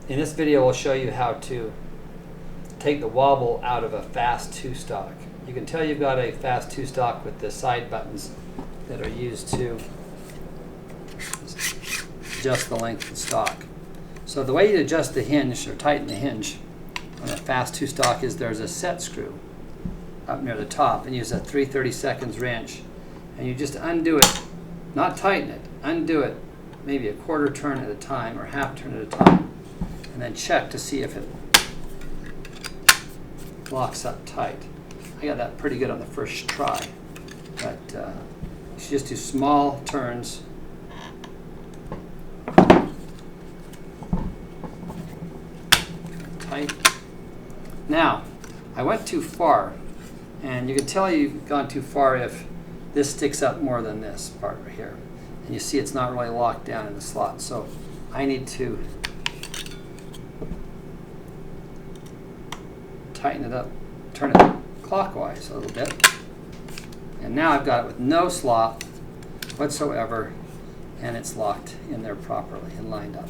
In this video, we'll show you how to take the wobble out of a fast 2-stock. You can tell you've got a fast 2-stock with the side buttons that are used to adjust the length of the stock. So the way you adjust the hinge or tighten the hinge on a fast 2-stock is there's a set screw up near the top, and use a 3/32 wrench, and you just undo it, not tighten it, undo it maybe a quarter turn at a time or half turn at a time, and then check to see if it locks up tight. I got that pretty good on the first try, but you should just do small turns. Tight. Now, I went too far, and you can tell you've gone too far if this sticks up more than this part right here. And you see it's not really locked down in the slot. So I need to tighten it up, turn it clockwise a little bit. And now I've got it with no slop whatsoever, and it's locked in there properly and lined up.